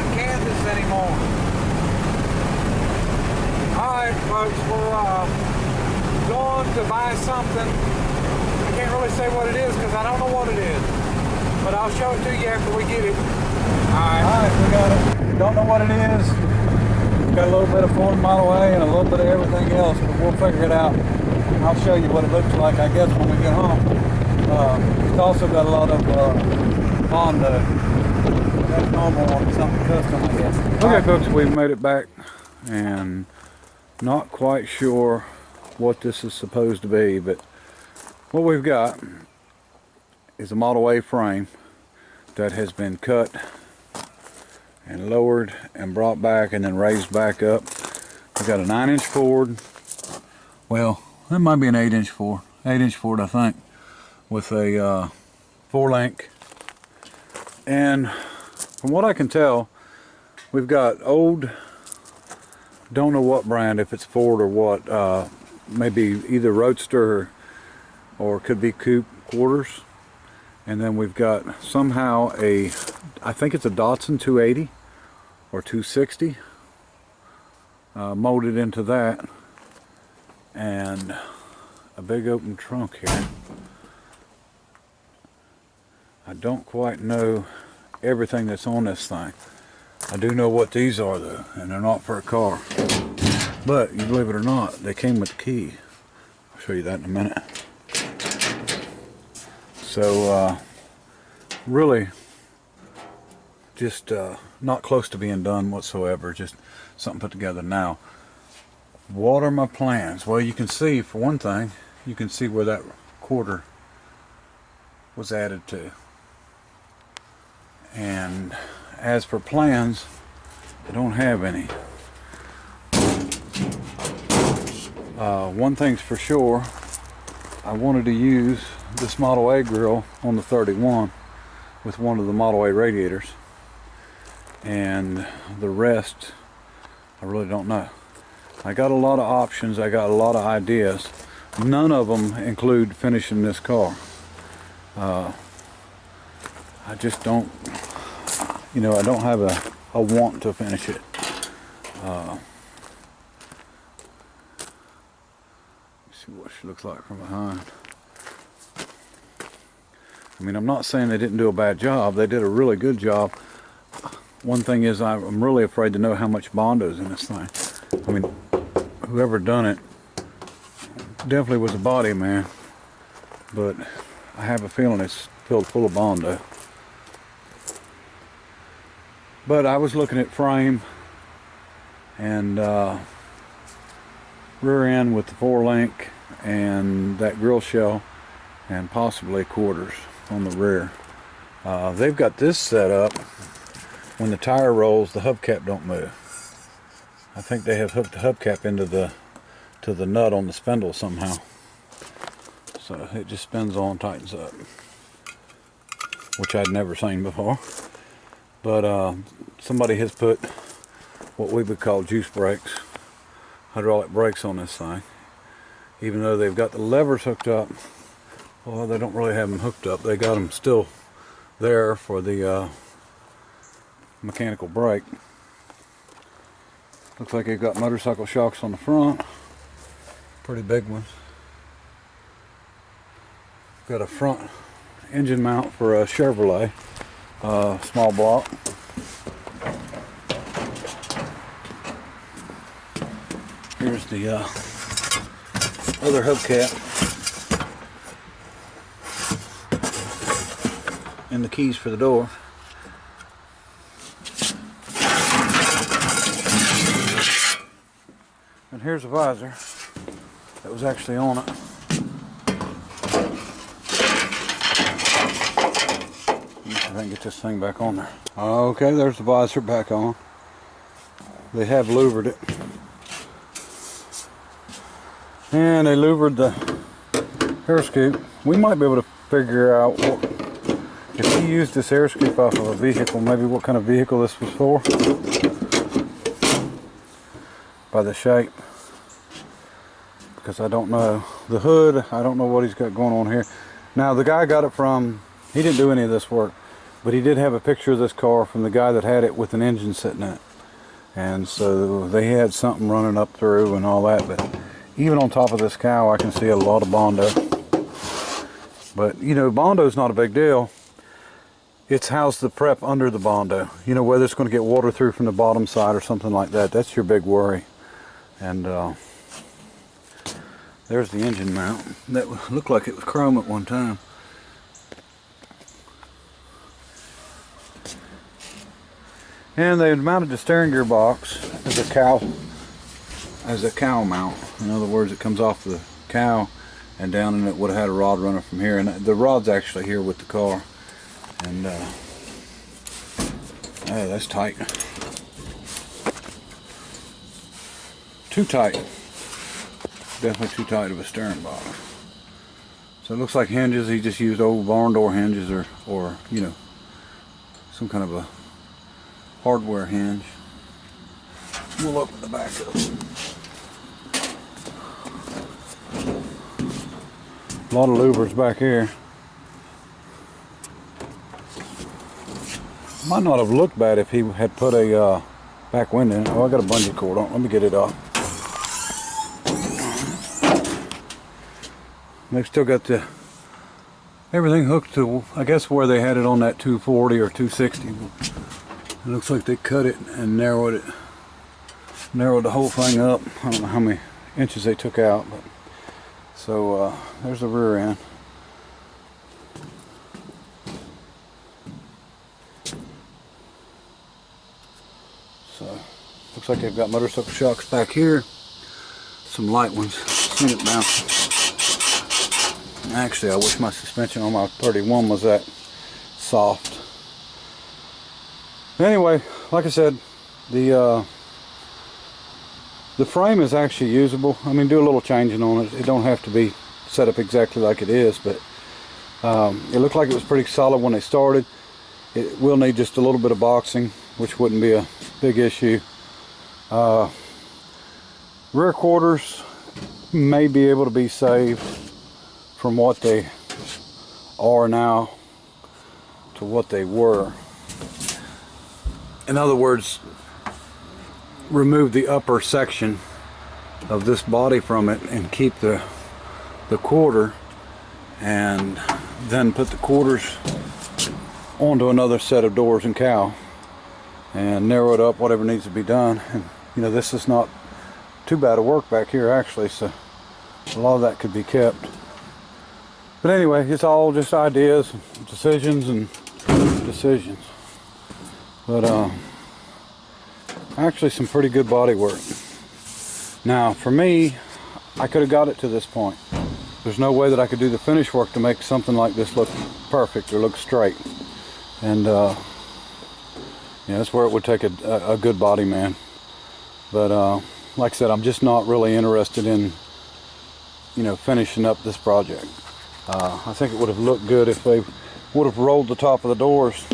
not in Kansas anymore. Alright folks, we're going to buy something. I can't really say what it is because I don't know what it is. But I'll show it to you after we get it. Alright, we got it. Don't know what it is. Got a little bit of Ford Model A and a little bit of everything else, but we'll figure it out. I'll show you what it looks like, I guess, when we get home. It's also got a lot of Honda. That's normal on something custom, I guess. Okay, folks, we've made it back, and not quite sure what this is supposed to be, but what we've got is a Model A frame that has been cut and lowered and brought back and then raised back up. We've got a 9-inch Ford. Well, that might be an 8-inch Ford. 8-inch Ford, I think, with a 4-link. And from what I can tell, we've got old, don't know what brand, if it's Ford or what, maybe either Roadster or could be coupe quarters. And then we've got somehow I think it's a Datsun 280 or 260 molded into that, and a big open trunk here. I don't quite know everything that's on this thing. I do know what these are though, and they're not for a car. But you believe it or not, they came with the key. I'll show you that in a minute. So really just not close to being done whatsoever, just something put together now. What are my plans? Well, you can see, for one thing, you can see where that quarter was added to. And as for plans, I don't have any. One thing's for sure, I wanted to use this Model A grill on the 31 with one of the Model A radiators, and the rest I really don't know. I got a lot of options, I got a lot of ideas. None of them include finishing this car. I just don't, you know, I don't have a want to finish it. See what she looks like from behind. I mean, I'm not saying they didn't do a bad job. They did a really good job. One thing is, I'm really afraid to know how much Bondo's in this thing. I mean, whoever done it definitely was a body man, but I have a feeling it's filled full of Bondo. But I was looking at frame and rear end with the 4-link and that grill shell, and possibly quarters on the rear. They've got this set up, when the tire rolls, the hubcap don't move. I think they have hooked the hubcap into the nut on the spindle somehow, so it just spins on, tightens up, which I'd never seen before. But somebody has put what we would call juice brakes, hydraulic brakes on this thing. Even though they've got the levers hooked up, well, they don't really have them hooked up. They got them still there for the mechanical brake. Looks like they've got motorcycle shocks on the front, pretty big ones. Got a front engine mount for a Chevrolet, small block. Here's the other hubcap and the keys for the door. And here's a visor that was actually on it. Let me see if I can get this thing back on there. Okay, there's the visor back on. They have louvered it. And they louvered the air scoop. We might be able to figure out what, if he used this air scoop off of a vehicle, maybe what kind of vehicle this was for, by the shape. Because I don't know. The hood, I don't know what he's got going on here. Now the guy got it from, he didn't do any of this work. But he did have a picture of this car from the guy that had it with an engine sitting in it. And so they had something running up through and all that. But even on top of this cow, I can see a lot of Bondo. But, you know, Bondo's not a big deal. It's how's the prep under the Bondo. You know, whether it's going to get water through from the bottom side or something like that. That's your big worry. And there's the engine mount. That looked like it was chrome at one time. And they had mounted the steering gear box as a cow mount. In other words, it comes off the cow and down, and it would have had a rod runner from here. And the rod's actually here with the car. And oh, that's tight. Too tight. Definitely too tight of a steering box. So it looks like hinges. He just used old barn door hinges or you know, some kind of a hardware hinge. We'll open the back up. A lot of louvers back here. Might not have looked bad if he had put a back window in it. Oh, I got a bungee cord on. Let me get it off. They've still got everything hooked to, I guess, where they had it on that 240 or 260. It looks like they cut it and narrowed the whole thing up. I don't know how many inches they took out, but so there's the rear end. So looks like they've got motorcycle shocks back here. Some light ones. Seen it bouncing. Actually, I wish my suspension on my 31 was that soft. Anyway, like I said, the frame is actually usable. I mean, do a little changing on it. It don't have to be set up exactly like it is, but it looked like it was pretty solid when they started. It will need just a little bit of boxing, which wouldn't be a big issue. Rear quarters may be able to be saved from what they are now to what they were. In other words, remove the upper section of this body from it and keep the quarter, and then put the quarters onto another set of doors and cow and narrow it up, whatever needs to be done. And you know, this is not too bad of work back here actually, so a lot of that could be kept. But anyway, it's all just ideas, decisions. But actually some pretty good body work. Now for me, I could have got it to this point. There's no way that I could do the finish work to make something like this look perfect or look straight. And yeah, that's where it would take a good body man. But like I said, I'm just not really interested in, you know, finishing up this project. I think it would have looked good if they would have rolled the top of the doors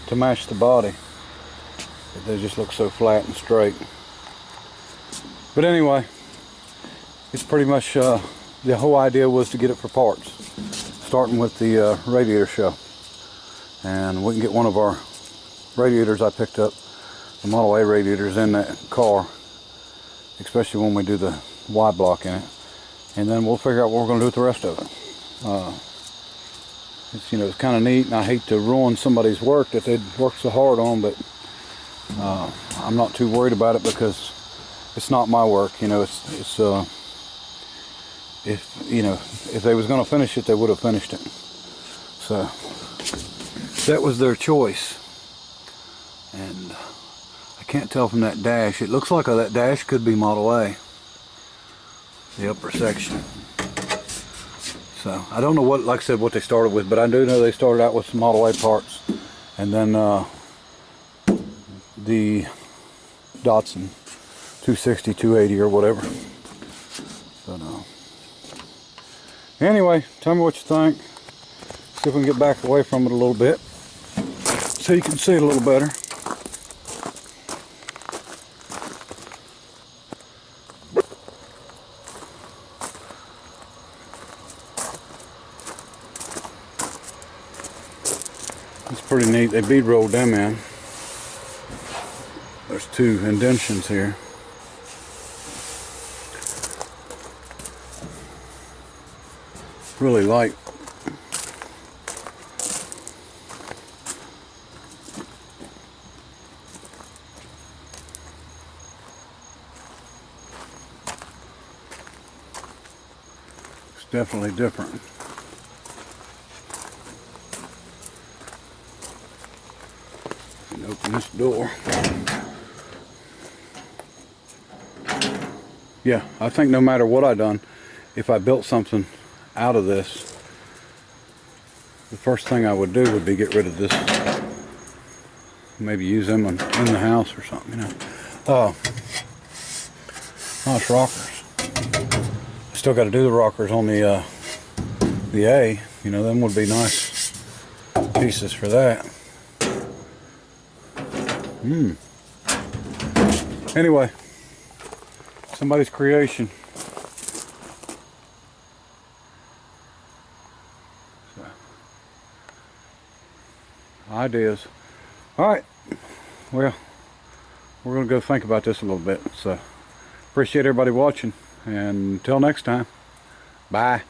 to match the body. But they just look so flat and straight. But anyway, it's pretty much the whole idea was to get it for parts, starting with the radiator shell. And we can get one of our radiators I picked up, the Model A radiators in that car, especially when we do the Y block in it. And then we'll figure out what we're going to do with the rest of it. It's, you know, it's kind of neat, and I hate to ruin somebody's work that they'd worked so hard on, but I'm not too worried about it because it's not my work. You know, it's if they was going to finish it, they would have finished it. So that was their choice. And I can't tell from that dash. It looks like that dash could be Model A, the upper section. So I don't know what, like I said, what they started with, but I do know they started out with some Model A parts, and then the Datsun 260, 280 or whatever. But anyway, tell me what you think. See if we can get back away from it a little bit so you can see it a little better. It's pretty neat. They bead rolled them in. There's 2 indentions here. Really light. It's definitely different. And open this door. Yeah, I think no matter what I done, if I built something out of this, the first thing I would do would be get rid of this. Maybe use them in the house or something, you know. Nice rockers. Still got to do the rockers on the A. You know, them would be nice pieces for that. Anyway, somebody's creation. So, ideas. All right. Well, we're gonna go think about this a little bit. So, appreciate everybody watching, and until next time, bye.